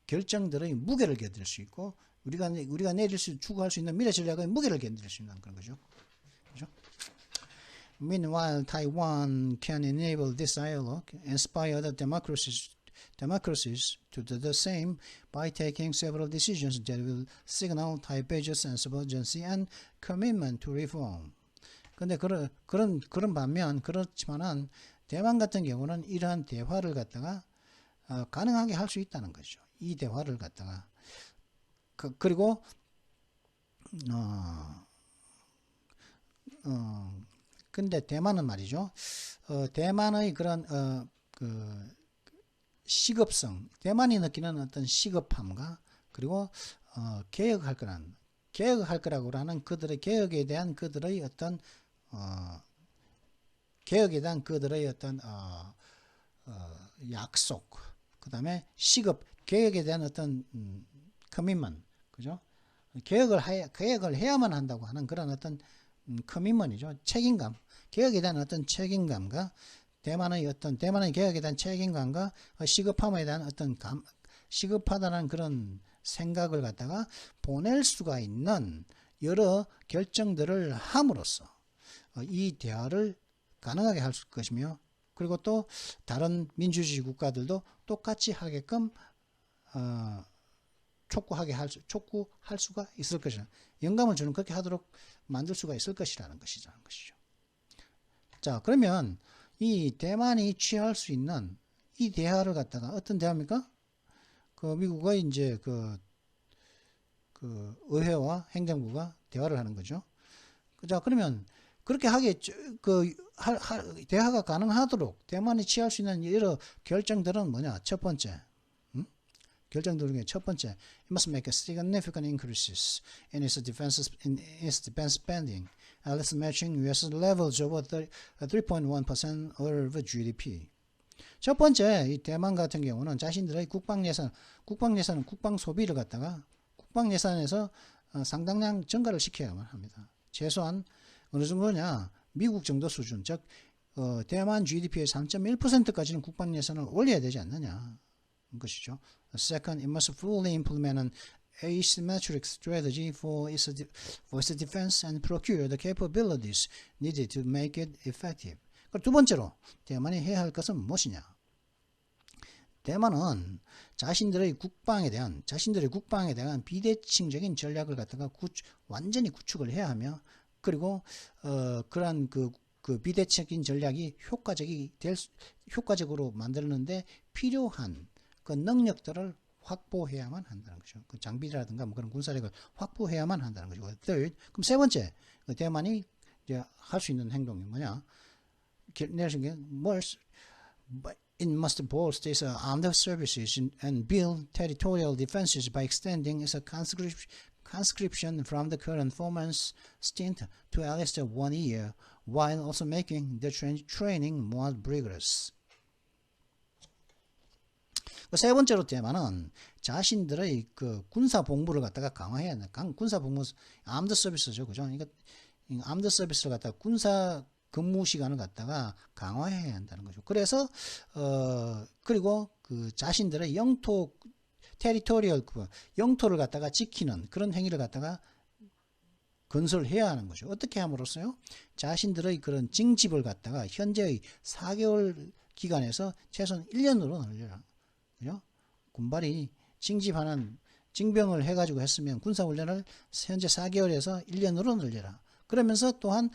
결정들의 무게를 견딜 수 있고 우리가 내릴 수 추구할 수 있는 미래 전략의 무게를 견딜 수 있는 그런 거죠. 그죠? Meanwhile, Taiwan can enable this dialogue, inspire other democracies to do the same by taking several decisions that will signal Taipei's sense of urgency and commitment to reform. 근데 그런 반면 그렇지만은 대만 같은 경우는 이러한 대화를 갖다가 가능하게 할 수 있다는 거죠. 이 대화를 갖다가 그리고 근데 대만은 말이죠. 대만의 그런 시급성, 대만이 느끼는 어떤 시급함과 그리고 개혁할 거라고 하는 그들의 개혁에 대한 그들의 어떤 약속, 그 다음에 시급, 개혁에 대한 어떤 커밋먼트, 그죠? 개혁을 해야만 한다고 하는 그런 어떤 커밋먼트이죠. 책임감, 개혁에 대한 어떤 책임감과 대만의 개혁에 대한 책임감과 시급함에 대한 어떤 시급하다는 그런 생각을 갖다가 보낼 수가 있는 여러 결정들을 함으로써 이 대화를 가능하게 할 것이며 그리고 또 다른 민주주의 국가들도 똑같이 하게끔 촉구할 수가 있을 것이다. 영감을 주는 그렇게 하도록 만들 수가 있을 것이라는 것이죠. 자, 그러면 이 대만이 취할 수 있는 이 대화를 갖다가 어떤 대화입니까? 그 미국의 이제 그 의회와 행정부가 대화를 하는 거죠. 자, 그러면 그렇게 대화가 가능하도록 대만이 취할 수 있는 여러 결정들은 뭐냐? 첫 번째. 결정들 중에 첫 번째, it must make a significant increases in its defense spending, at least matching U.S. levels of 3.1% of GDP. 첫 번째, 이 대만 같은 경우는 자신들의 국방 소비를 갖다가 국방 예산에서 상당량 증가를 시켜야만 합니다. 최소한 어느 정도냐, 미국 정도 수준, 즉 대만 GDP의 3.1%까지는 국방 예산을 올려야 되지 않느냐. 것이죠. Second, it must fully implement an asymmetric strategy for its defense and procure the capabilities needed to make it effective. 두 번째로 대만이 해야 할 것은 무엇이냐? 대만은 자신들의 국방에 대한 비대칭적인 전략을 갖다가 완전히 구축을 해야 하며 그리고 그러한 그 비대칭적인 전략이 효과적으로 만드는데 필요한 그 능력들을 확보해야만 한다는 거죠. 그 장비라든가 뭐 그런 군사력을 확보해야만 한다는 거죠. Third, 그럼 세 번째, 대만이 이제 할 수 있는 행동이 뭐냐? It must bolster its armed services and build territorial defenses by extending its conscription from the current 4-month stint to at least 1 year, while also making the training more rigorous. 세 번째로 대만은 자신들의 그 군사 복무를 갖다가 강화해야 한다. 군사 복무, 암드 서비스죠. 그죠? 그러니까 암드 서비스를 갖다가 군사 근무 시간을 갖다가 강화해야 한다는 거죠. 그래서, 그리고 그 자신들의 영토, 테리토리얼, 영토를 갖다가 지키는 그런 행위를 갖다가 건설해야 하는 거죠. 어떻게 함으로써요? 자신들의 그런 징집을 갖다가 현재의 4개월 기간에서 최소한 1년으로 늘려라. 그죠? 군발이 징집하는 징병을 해가지고 했으면 군사훈련을 현재 4개월에서 1년으로 늘려라. 그러면서 또한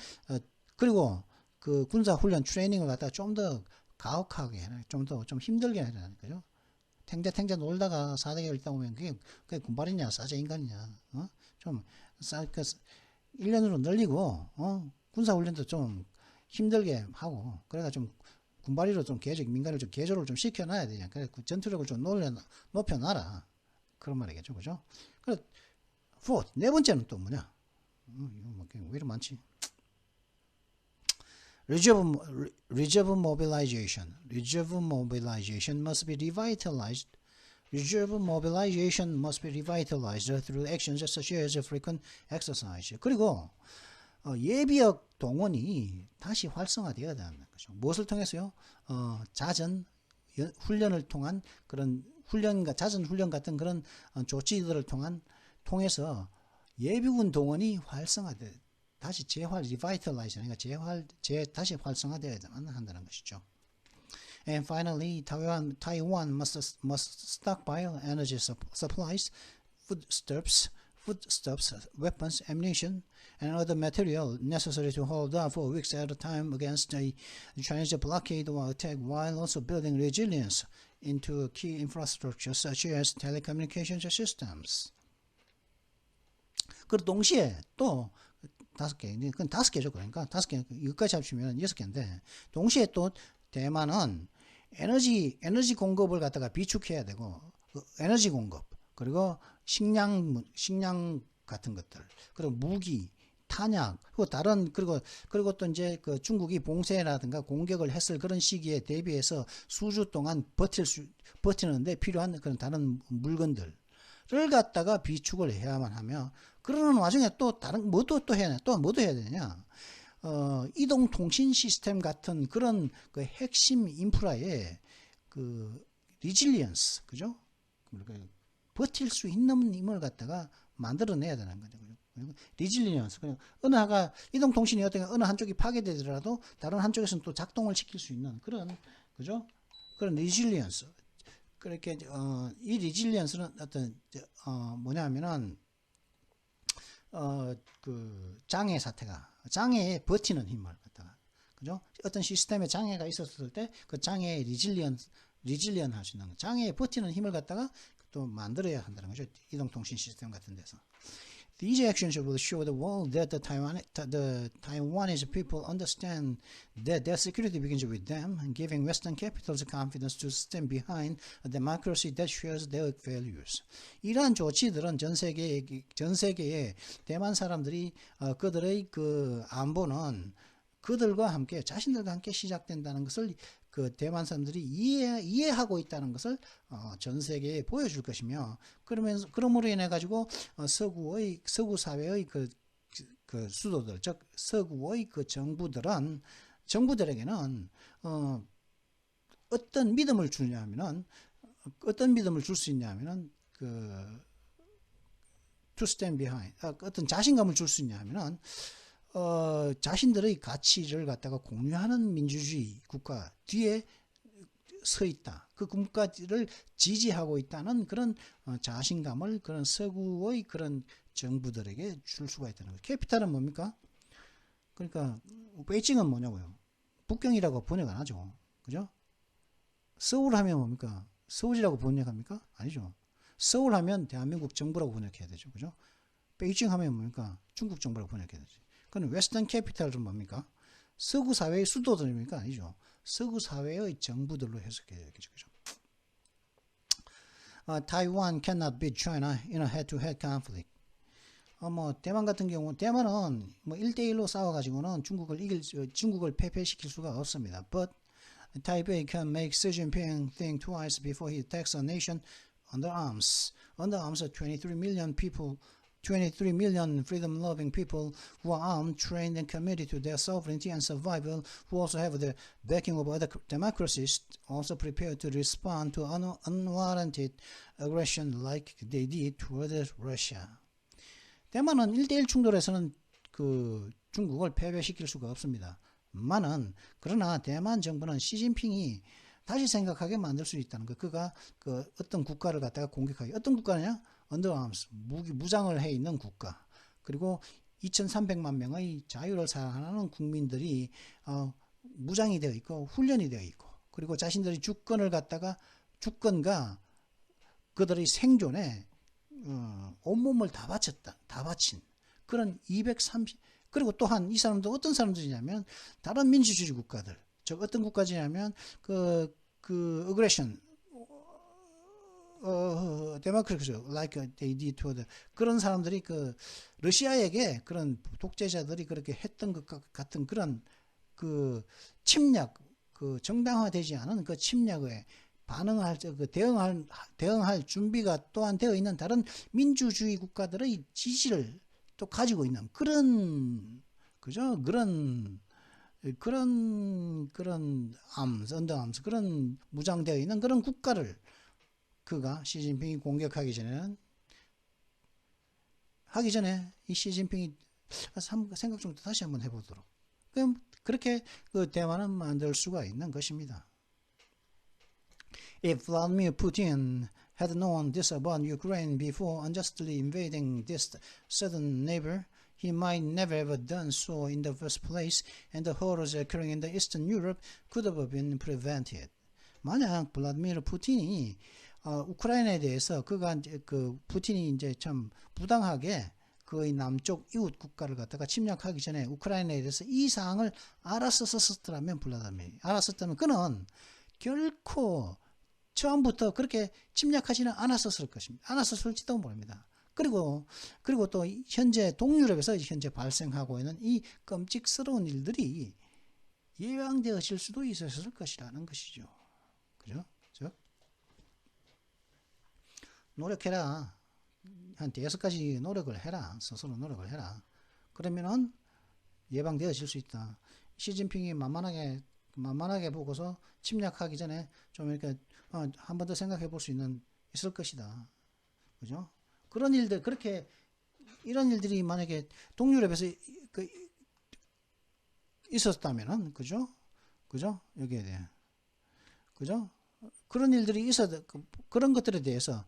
그리고 그 군사훈련 트레이닝을 갖다가 좀 더 가혹하게 해라. 좀 힘들게 해라. 그죠? 탱자탱자 놀다가 4개월 있다 오면 그게 군발이냐 사자 인간이냐. 좀 1년으로 늘리고 군사훈련도 좀 힘들게 하고 그래가 좀 군발이로 좀 민간을 좀 개조를 좀 시켜놔야 되냐. 그래 그 전투력을 좀 높여놔라. 그런 말이겠죠, 그죠? 그래, 네 번째는 또 뭐냐? 왜 이렇게 많지? Reserve mobilization. Reserve mobilization must be revitalized. Reserve mobilization must be revitalized through actions such as frequent exercise. 그리고 예비역 동원이 다시 활성화되어야 한다는 거죠. 무엇을 통해서요? 잦은 훈련을 통한 그런 잦은 훈련 같은 그런 조치들을 통해서 예비군 동원이 활성화돼 다시 revitalize, 그러니까 다시 활성화되어야만 한다는 것이죠. And finally, Taiwan must stockpile energy supplies, foodstuffs, weapons, ammunition, and other material necessary to hold out for weeks at a time against the Chinese blockade or attack, while also building resilience into key infrastructure such as telecommunications systems. 그 동시에 또 5개, 그건 5개죠. 그러니까 5개, 이것까지 합치면 6개인데, 동시에 또 대만은 에너지 공급을 갖다가 비축해야 되고, 에너지 공급, 그리고 식량 같은 것들, 그리고 무기, 탄약, 그리고 또 이제 그 중국이 봉쇄라든가 공격을 했을 그런 시기에 대비해서 수주 동안 버티는데 필요한 그런 다른 물건들을 갖다가 비축을 해야만 하며, 그러는 와중에 또 다른 뭐도 해야 되냐? 이동통신 시스템 같은 그런 그 핵심 인프라의 그 리질리언스, 그죠? 버틸 수 있는 힘을 갖다가 만들어내야 되는 거죠. 리질리언스. 어느 하가 이동통신이 어느 한쪽이 파괴되더라도 다른 한쪽에서는 또 작동을 시킬 수 있는 그런, 그죠? 그런 리질리언스. 그렇게 이 리질리언스는 뭐냐면은 그 장애에 버티는 힘을 갖다가, 그죠? 어떤 시스템에 장애가 있었을 때 그 장애에 리질리언 할 수 있는 장애에 버티는 힘을 갖다가 또 만들어야 한다는 거죠. 이동통신 시스템 같은 데서. These actions will show the world that the Taiwanese people understand that their security begins with them, giving Western capitals confidence to stand behind a democracy that shares their values. 이러한 조치들은 전 세계의 대만 사람들이 그들의 그 안보는 자신들과 함께 시작된다는 것을 그 대만 사람들이 이해하고 있다는 것을 전 세계에 보여줄 것이며, 그러므로 인해 가지고 서구 사회의 그 수도들, 즉 서구의 그 정부들에게는 어떤 믿음을 줄 수 있냐면은 to stand behind, 어떤 자신감을 줄 수 있냐면은 자신들의 가치를 갖다가 공유하는 민주주의 국가 뒤에 서 있다. 그 국가를 지지하고 있다는 그런 자신감을 그런 서구의 그런 정부들에게 줄 수가 있다는 거예요. 캐피탈은 뭡니까? 그러니까 베이징은 뭐냐고요? 북경이라고 번역 안 하죠. 그죠? 서울 하면 뭡니까? 서울이라고 번역합니까? 아니죠. 서울 하면 대한민국 정부라고 번역해야 되죠. 그죠? 베이징 하면 뭡니까? 중국 정부라고 번역해야 되죠. 그럼 웨스턴 캐피탈은 뭡니까? 서구 사회의 수도들입니까? 아니죠. 서구 사회의 정부들로 해석해야 되겠죠. 그죠? Taiwan cannot beat China in a head-to-head conflict. 대만 같은 경우, 대만은 1대1로 싸워가지고는 중국을 패배시킬 수가 없습니다. But Taipei can make Xi Jinping think twice before he attacks a nation under arms. Under arms are 23 million people, 23 million freedom-loving people who are armed, trained, and committed to their sovereignty and survival, who also have the backing of other democracies, also prepared to respond to unwarranted aggression like they did toward Russia. 대만은 1대1 충돌에서는 그 중국을 패배시킬 수가 없습니다. 그러나 대만 정부는 시진핑이 다시 생각하게 만들 수 있다는 거. 그가 그 어떤 국가를 갖다가 공격하기. 어떤 국가냐? 언더암스, 무장을 해 있는 국가. 그리고 2,300만 명의 자유를 사랑하는 국민들이 무장이 되어 있고 훈련이 되어 있고, 그리고 자신들이 주권과 그들의 생존에 온몸을 다 바친 그런 230. 그리고 또한 이 사람도 어떤 사람들이냐면 다른 민주주의 국가들. 즉 어떤 국가지냐면 그 aggression, democracy like they did to the, 그런 사람들이 그 러시아에게 그런 독재자들이 그렇게 했던 것 같은 그런 그 침략, 그 정당화되지 않은 그 침략에 대응할 준비가 또한 되어 있는 다른 민주주의 국가들의 지지를 또 가지고 있는 그런 언더암스 그런 무장되어 있는 그런 국가를 그가 시진핑이 공격하기 전에 이 시진핑이 생각 좀 다시 한번 해보도록. 그럼 그렇게 그 대만은 만들 수가 있는 것입니다. If Vladimir Putin had known this about Ukraine before unjustly invading this southern neighbor, he might never have done so in the first place, and the horrors occurring in the Eastern Europe could have been prevented. 만약 블라디미르 푸틴이 우크라이나에 대해서 푸틴이 이제 참 부당하게 그의 남쪽 이웃 국가를 갖다가 침략하기 전에 우크라이나에 대해서 이 사항을 알았었다면 그는 결코 처음부터 그렇게 침략하지는 않았었을 것입니다. 않았었을지도 모릅니다. 그리고 또 현재 동유럽에서 현재 발생하고 있는 이 끔찍스러운 일들이 예방되어질 수도 있었을 것이라는 것이죠. 그죠? 노력해라. 한 5가지 노력을 해라. 스스로 노력을 해라. 그러면은 예방되어질 수 있다. 시진핑이 만만하게 보고서 침략하기 전에 좀 이렇게 한 번 더 생각해 볼 수 있을 것이다. 그죠? 그런 일들, 이런 일들이 만약에 동유럽에서 있었다면은, 그죠? 여기에 대해. 그죠? 그런 일들이 그런 것들에 대해서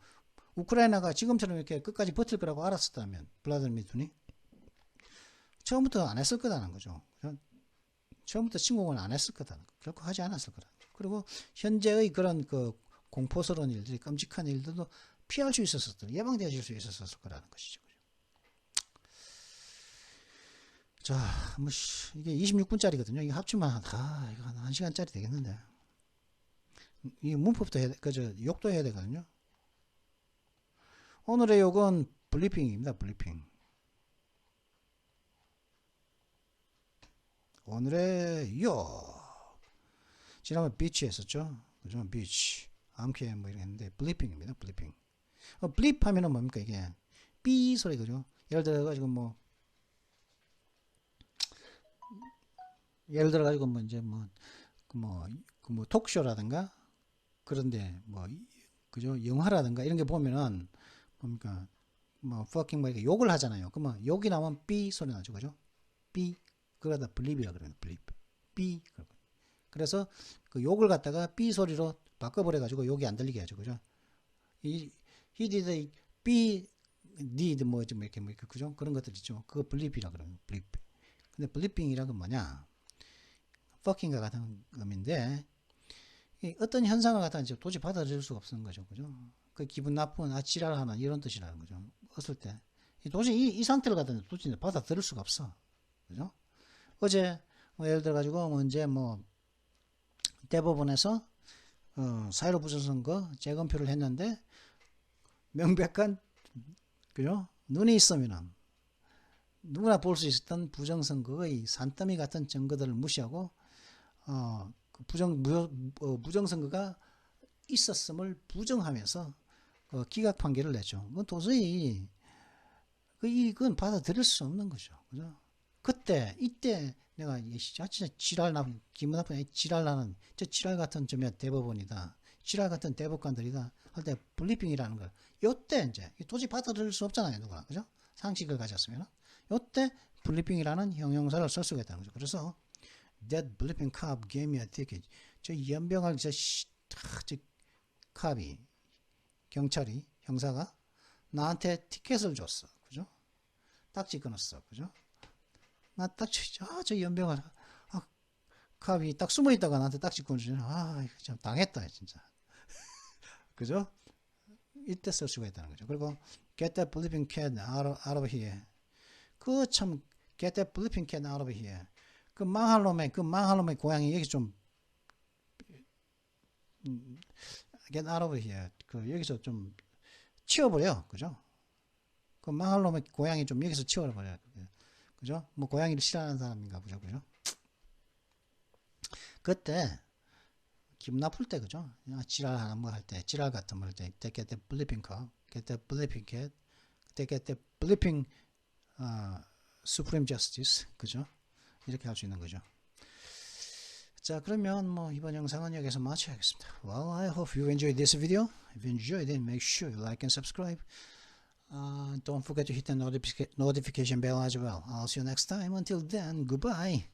우크라이나가 지금처럼 이렇게 끝까지 버틸 거라고 알았었다면, 블라디미르 푸틴이 처음부터 안 했을 거다는 거죠. 처음부터 침공을 안 했을 거다. 결코 하지 않았을 거다. 그리고 현재의 그런 공포스러운 일들이, 끔찍한 일들도 피할 수 있었을, 예방되어질 수 있었을 거라는 것이죠. 자, 이게 26분짜리거든요. 이게 합치면 이거 한 1시간짜리 되겠는데. 이 문법도 욕도 해야 되거든요. 오늘의 욕은 블리핑입니다. 블리핑. 오늘의 욕. 지난번 비치 했었죠. 그죠? 비치. 암캐 뭐 이런 했는데 블리핑입니다. 블리핑. 블립 하면은 뭡니까 이게? 삐 소리 그죠? 예를 들어 가지고 이제 톡쇼라든가 그런데 그죠? 영화라든가 이런 게 보면은 뭡니까? fucking 이렇게 욕을 하잖아요. 그러면 욕이 나오면 삐 소리 나죠. 그죠? 삐. 그러다 블립이라 그래요. 블립. 삐. 그래서 그 욕을 갖다가 삐 소리로 바꿔버려 가지고 욕이 안 들리게 하죠. 그죠? he did 삐 did 이렇게 그죠? 그런 것들 있죠. 그거 블립이라 그래요. 블립. 근데 블리핑이라는 건 뭐냐? fucking과 같은 의미인데 어떤 현상을 갖다 이제 도저히 받아들일 수가 없는 거죠. 그죠? 그 기분 나쁜 지랄하는 이런 뜻이라는 거죠. 어떨 때 도저히 이 상태를 갖다 도저히 받아들일 수가 없어. 그죠? 어제 예를 들어 가지고 이제 대법원에서 사회로 부정선거 재검표를 했는데 명백한 그죠? 눈이 있으면은 누구나 볼 수 있었던 부정선거의 산더미 같은 증거들을 무시하고 무정선거가 있었음을 부정하면서 기각 판결을 냈죠. 그건 도저히 이건 받아들일 수 없는 거죠. 그죠? 이때 내가 진짜 기분 나쁜 지랄 나는 저 지랄 같은 대법원이다. 지랄 같은 대법관들이다. 할 때 블리핑이라는 걸 요때 이제 도저히 받아들일 수 없잖아요. 누가. 그죠? 상식을 가졌으면 요때 블리핑이라는 형용사를 쓸 수가 있다는 거죠. 그래서 that blipping cop gave me a ticket. 저 연병할 저 캅이 경찰이 형사가 나한테 티켓을 줬어. 그죠? 딱지 끊었어. 그죠? 나 딱지 저 연병을 캅이 딱 숨어 있다가 나한테 딱지 끊어주잖아. 이거 참 당했다 진짜. 그죠? 이때 쓸 수가 있다는 거죠. 그리고 get that blipping cat out of here. 참 get that blipping cat out of here. 그 망할 놈의 고양이 여기 좀 get out of here. 여기서 좀 치워버려. 그죠? 그 망할 놈의 고양이 좀 여기서 치워버려. 그죠? 뭐 고양이를 싫어하는 사람인가 보죠. 그죠? 그때 기분 나쁠 때 그죠? 지랄하는 뭐 할 때 지랄 같은 거 할 때 get the blipping car, get the blipping cat, get the blipping supreme justice. 그죠? 이렇게 할 수 있는 거죠. 자, 그러면 뭐 이번 영상은 여기서 마쳐야겠습니다. Well, I hope you enjoyed this video. If you enjoyed it, make sure you like and subscribe. Don't forget to hit the notification bell as well. I'll see you next time. Until then, goodbye.